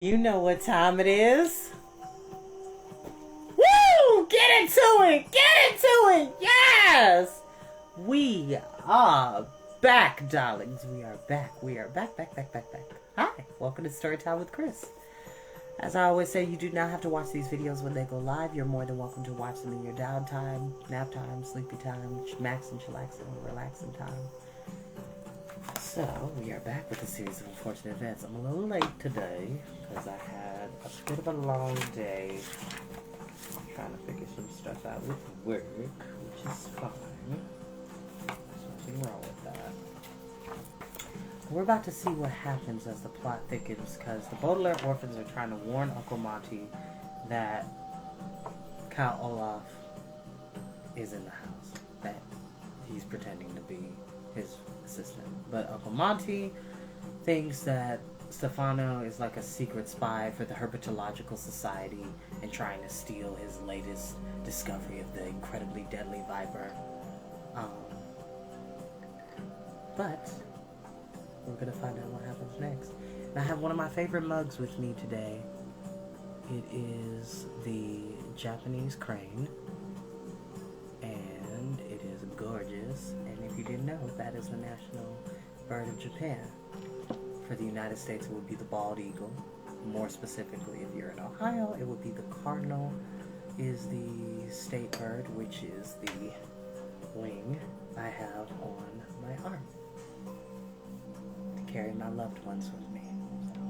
You know what time it is. Woo! Get into it! Get into it! Yes! We are back, darlings. We are back. We are back. Hi, welcome to Storytime with Chris. As I always say, you do not have to watch these videos when they go live. You're more than welcome to watch them in your downtime, nap time, sleepy time, max and chillaxing, relaxing time. So, we are back with a series of unfortunate events. I'm a little late today because I had a bit of a long day trying to figure some stuff out with work, which is fine. There's nothing wrong with that. We're about to see what happens as the plot thickens because the Baudelaire orphans are trying to warn Uncle Monty that Count Olaf is in the house, that he's pretending to be his assistant. But Uncle Monty thinks that Stefano is like a secret spy for the Herpetological Society and trying to steal his latest discovery of the incredibly deadly viper. But we're going to find out what happens next. And I have one of my favorite mugs with me today. It is the Japanese crane. And it is gorgeous. And if you didn't know, that is the national bird of Japan. For the United States, it would be the bald eagle. More specifically, if you're in Ohio, it would be the cardinal is the state bird, which is the wing I have on my arm to carry my loved ones with me. So,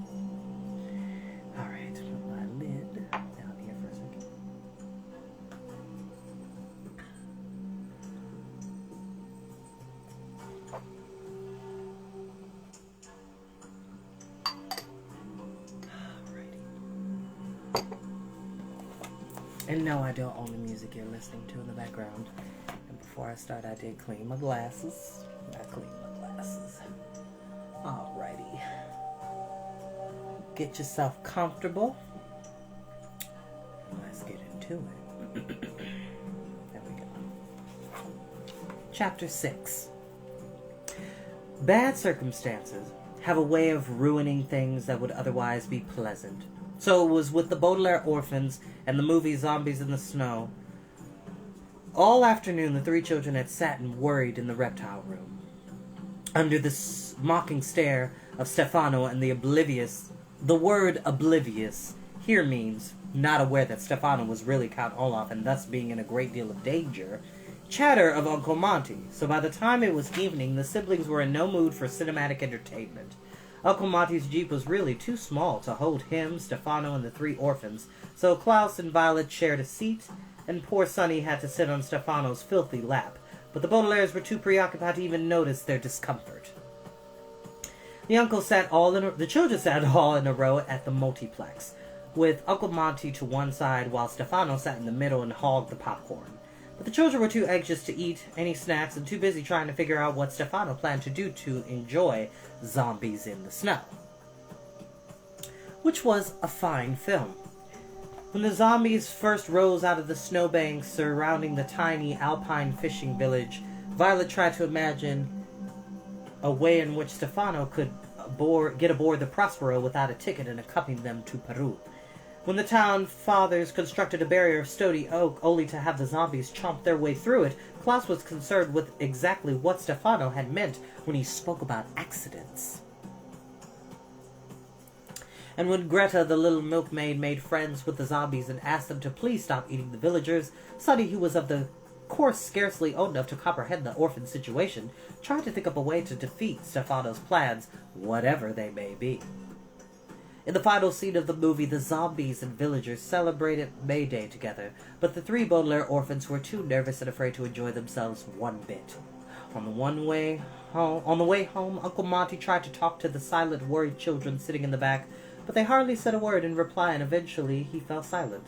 alright, put my lid down here for a second. And no, I don't own the music you're listening to in the background. And before I start, I did clean my glasses. I cleaned my glasses. Alrighty. Get yourself comfortable. Let's get into it. There we go. Chapter 6. Bad circumstances have a way of ruining things that would otherwise be pleasant. So it was with the Baudelaire orphans and the movie Zombies in the Snow. All afternoon, the three children had sat and worried in the reptile room. Under the mocking stare of Stefano and the oblivious... The word oblivious here means not aware that Stefano was really Count Olaf and thus being in a great deal of danger. Chatter of Uncle Monty. So by the time it was evening, the siblings were in no mood for cinematic entertainment. Uncle Monty's Jeep was really too small to hold him, Stefano, and the three orphans, so Klaus and Violet shared a seat, and poor Sonny had to sit on Stefano's filthy lap, but the Baudelaires were too preoccupied to even notice their discomfort. The children sat all in a row at the multiplex, with Uncle Monty to one side while Stefano sat in the middle and hogged the popcorn. But the children were too anxious to eat any snacks and too busy trying to figure out what Stefano planned to do to enjoy Zombies in the Snow, which was a fine film. When the zombies first rose out of the snowbanks surrounding the tiny alpine fishing village, Violet tried to imagine a way in which Stefano could get aboard the Prospero without a ticket and accompany them to Peru. When the town fathers constructed a barrier of stony oak only to have the zombies chomp their way through it, Klaus was concerned with exactly what Stefano had meant when he spoke about accidents. And when Greta, the little milkmaid, made friends with the zombies and asked them to please stop eating the villagers, Sonny, who was of the course scarcely old enough to comprehend the orphan situation, tried to think up a way to defeat Stefano's plans, whatever they may be. In the final scene of the movie, the zombies and villagers celebrated May Day together, but the three Baudelaire orphans were too nervous and afraid to enjoy themselves one bit. On the way home, Uncle Monty tried to talk to the silent, worried children sitting in the back, but they hardly said a word in reply, and eventually he fell silent.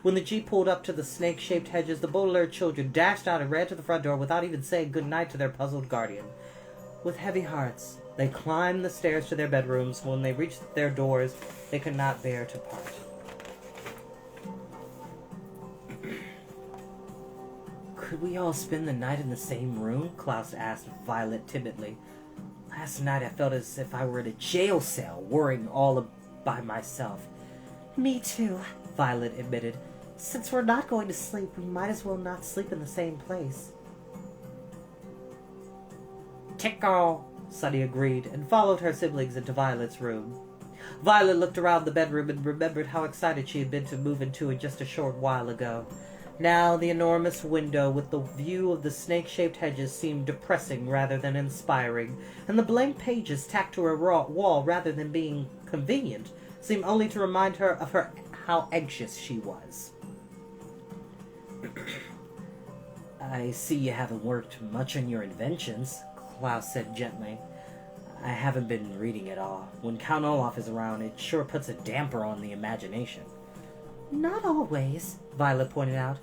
When the Jeep pulled up to the snake-shaped hedges, the Baudelaire children dashed out and ran to the front door without even saying good night to their puzzled guardian. With heavy hearts, they climbed the stairs to their bedrooms. When they reached their doors, they could not bear to part. Could we all spend the night in the same room? Klaus asked Violet timidly. Last night I felt as if I were in a jail cell, worrying all by myself. Me too, Violet admitted. Since we're not going to sleep, we might as well not sleep in the same place. Tickle, Sunny agreed, and followed her siblings into Violet's room. Violet looked around the bedroom and remembered how excited she had been to move into it just a short while ago. Now the enormous window with the view of the snake-shaped hedges seemed depressing rather than inspiring, and the blank pages tacked to her wall rather than being convenient seemed only to remind her of how anxious she was. I see you haven't worked much on your inventions, Klaus said gently. I haven't been reading at all. When Count Olaf is around, it sure puts a damper on the imagination. Not always, Violet pointed out.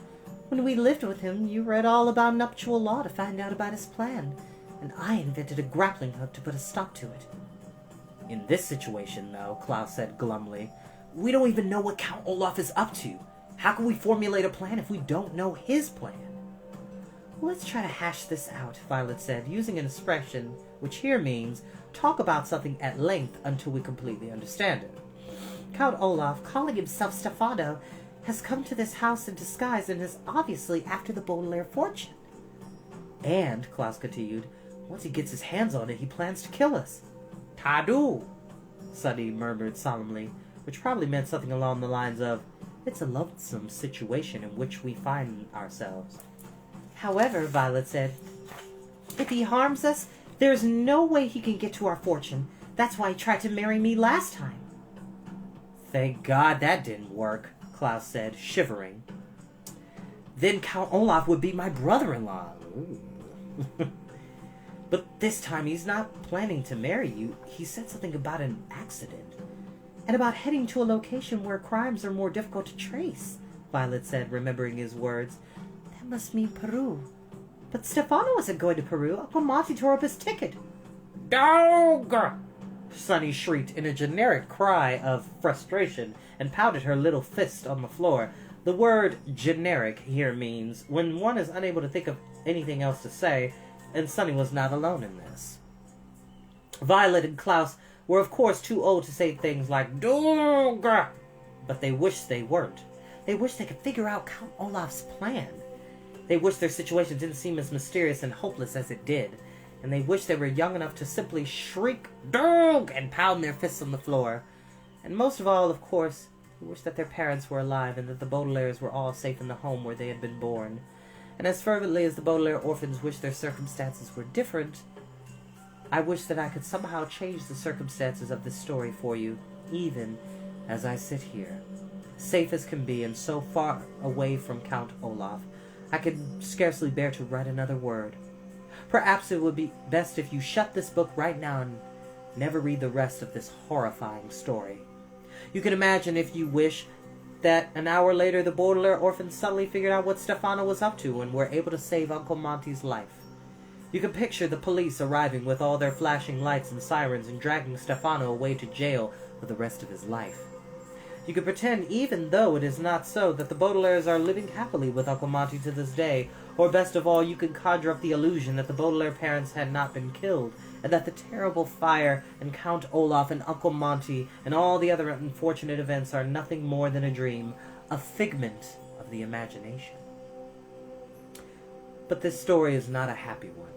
When we lived with him, you read all about nuptial law to find out about his plan, and I invented a grappling hook to put a stop to it. In this situation, though, Klaus said glumly, we don't even know what Count Olaf is up to. How can we formulate a plan if we don't know his plan? Let's try to hash this out, Violet said, using an expression which here means talk about something at length until we completely understand it. Count Olaf, calling himself Stefano, has come to this house in disguise and is obviously after the Baudelaire fortune. And, Klaus continued, once he gets his hands on it, he plans to kill us. Tadu, Sunny murmured solemnly, which probably meant something along the lines of, it's a lonesome situation in which we find ourselves. However, Violet said, if he harms us, there is no way he can get to our fortune. That's why he tried to marry me last time. Thank God that didn't work, Klaus said, shivering. Then Count Olaf would be my brother-in-law. But this time he's not planning to marry you. He said something about an accident. And about heading to a location where crimes are more difficult to trace, Violet said, remembering his words. That must mean Peru. But Stefano isn't going to Peru. Uncle Monty tore up his ticket. Dog! Sunny shrieked in a generic cry of frustration and pounded her little fist on the floor. The word generic here means when one is unable to think of anything else to say, and Sunny was not alone in this. Violet and Klaus were of course too old to say things like dog, but they wished they weren't. They wished they could figure out Count Olaf's plan. They wished their situation didn't seem as mysterious and hopeless as it did, and they wished they were young enough to simply shriek, dog, and pound their fists on the floor. And most of all, of course, they wished that their parents were alive and that the Baudelaires were all safe in the home where they had been born. And as fervently as the Baudelaire orphans wished their circumstances were different, I wish that I could somehow change the circumstances of this story for you, even as I sit here, safe as can be and so far away from Count Olaf, I could scarcely bear to write another word. Perhaps it would be best if you shut this book right now and never read the rest of this horrifying story. You can imagine, if you wish, that an hour later the Baudelaire orphans suddenly figured out what Stefano was up to and were able to save Uncle Monty's life. You can picture the police arriving with all their flashing lights and sirens and dragging Stefano away to jail for the rest of his life. You can pretend, even though it is not so, that the Baudelaires are living happily with Uncle Monty to this day, or best of all, you can conjure up the illusion that the Baudelaire parents had not been killed, and that the terrible fire and Count Olaf and Uncle Monty and all the other unfortunate events are nothing more than a dream, a figment of the imagination. But this story is not a happy one,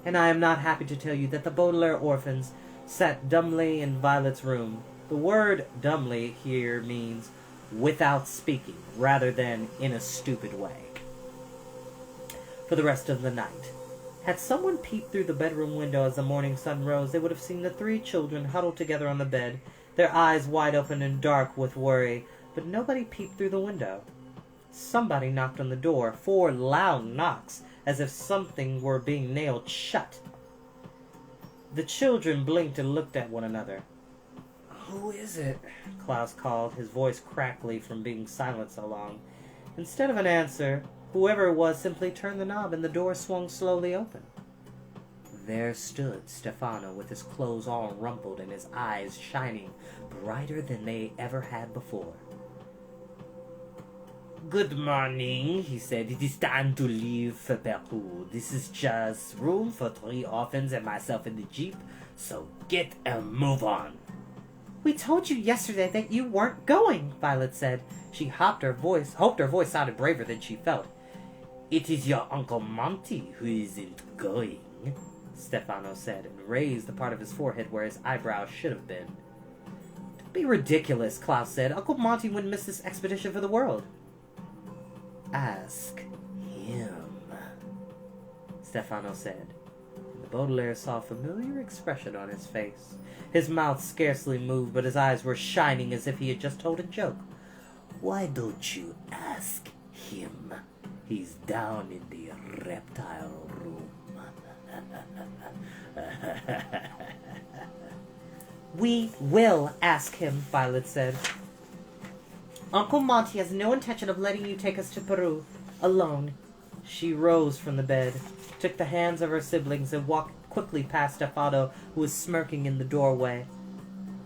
and I am not happy to tell you that the Baudelaire orphans sat dumbly in Violet's room. The word dumbly here means without speaking, rather than in a stupid way, for the rest of the night. Had someone peeped through the bedroom window as the morning sun rose, they would have seen the three children huddled together on the bed, their eyes wide open and dark with worry, but nobody peeped through the window. Somebody knocked on the door, 4 loud knocks, as if something were being nailed shut. The children blinked and looked at one another. "Who is it?" Klaus called, his voice crackly from being silent so long. Instead of an answer, whoever it was simply turned the knob and the door swung slowly open. There stood Stefano with his clothes all rumpled and his eyes shining brighter than they ever had before. "Good morning," he said. "It is time to leave for Peru. This is just room for 3 orphans and myself in the jeep, so get a move on." We told you yesterday that you weren't going, Violet said. She hoped her voice sounded braver than she felt. It is your Uncle Monty who isn't going, Stefano said, and raised the part of his forehead where his eyebrows should have been. Don't be ridiculous, Klaus said. Uncle Monty wouldn't miss this expedition for the world. Ask him, Stefano said. The Baudelaire saw a familiar expression on his face. His mouth scarcely moved, but his eyes were shining as if he had just told a joke. Why don't you ask him? He's down in the reptile room. We will ask him, Violet said. Uncle Monty has no intention of letting you take us to Peru alone. She rose from the bed, took the hands of her siblings, and walked quickly past Stefano, who was smirking in the doorway.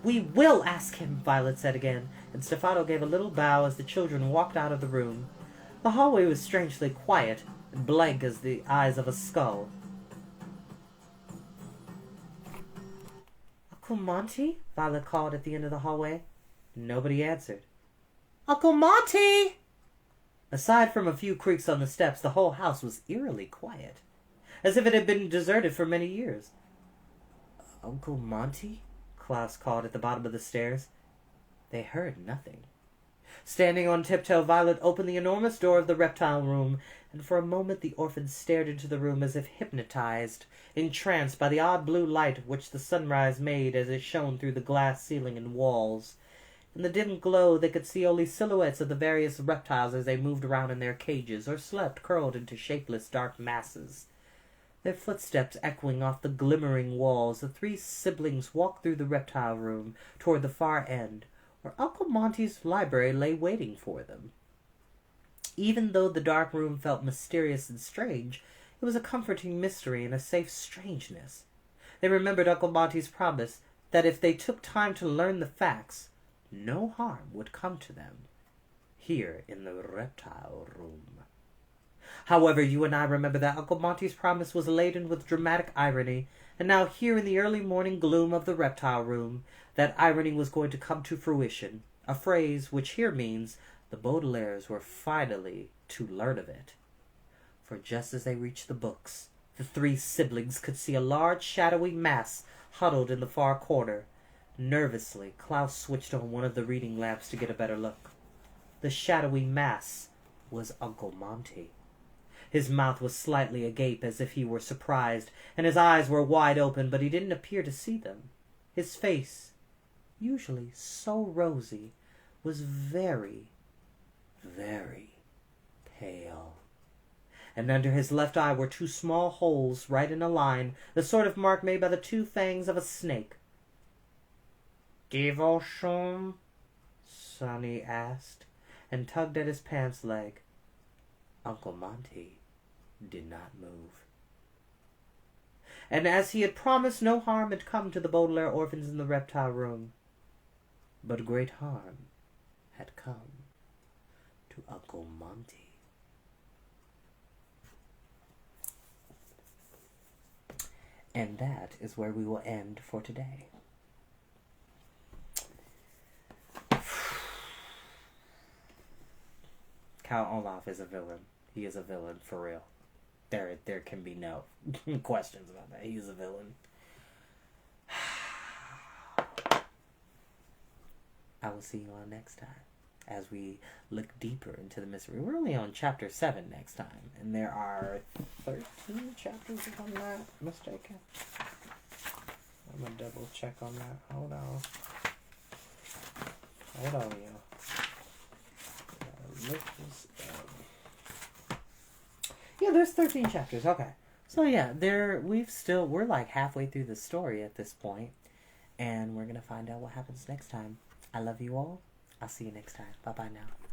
We will ask him, Violet said again, and Stefano gave a little bow as the children walked out of the room. The hallway was strangely quiet, and blank as the eyes of a skull. Uncle Monty? Violet called at the end of the hallway. Nobody answered. Uncle Monty! Aside from a few creaks on the steps, the whole house was eerily quiet, as if it had been deserted for many years. Uncle Monty? Klaus called at the bottom of the stairs. They heard nothing. Standing on tiptoe, Violet opened the enormous door of the reptile room, and for a moment the orphans stared into the room as if hypnotized, entranced by the odd blue light which the sunrise made as it shone through the glass ceiling and walls. In the dim glow they could see only silhouettes of the various reptiles as they moved around in their cages, or slept curled into shapeless dark masses. Their footsteps echoing off the glimmering walls, the three siblings walked through the reptile room toward the far end, where Uncle Monty's library lay waiting for them. Even though the dark room felt mysterious and strange, it was a comforting mystery and a safe strangeness. They remembered Uncle Monty's promise that if they took time to learn the facts, no harm would come to them here in the reptile room. However, you and I remember that Uncle Monty's promise was laden with dramatic irony, and now here in the early morning gloom of the reptile room, that irony was going to come to fruition, a phrase which here means the Baudelaires were finally to learn of it. For just as they reached the books, the three siblings could see a large shadowy mass huddled in the far corner. Nervously, Klaus switched on one of the reading lamps to get a better look. The shadowy mass was Uncle Monty. His mouth was slightly agape as if he were surprised, and his eyes were wide open, but he didn't appear to see them. His face, usually so rosy, was very, very pale. And under his left eye were two small holes right in a line, the sort of mark made by the two fangs of a snake. Devotion? Sonny asked, and tugged at his pants leg. Uncle Monty did not move. And as he had promised, no harm had come to the Baudelaire orphans in the reptile room. But great harm had come to Uncle Monty. And that is where we will end for today. Count Olaf is a villain. He is a villain for real. There can be no questions about that. He is a villain. I will see you all next time as we look deeper into the mystery. We're only on chapter 7 next time, and there are 13 chapters if I'm not mistaken. I'm gonna double check on that. Hold on, y'all. Look this up. Yeah, there's 13 chapters. Okay. So yeah, we're like halfway through the story at this point, and we're gonna find out what happens next time. I love you all. I'll see you next time. Bye bye now.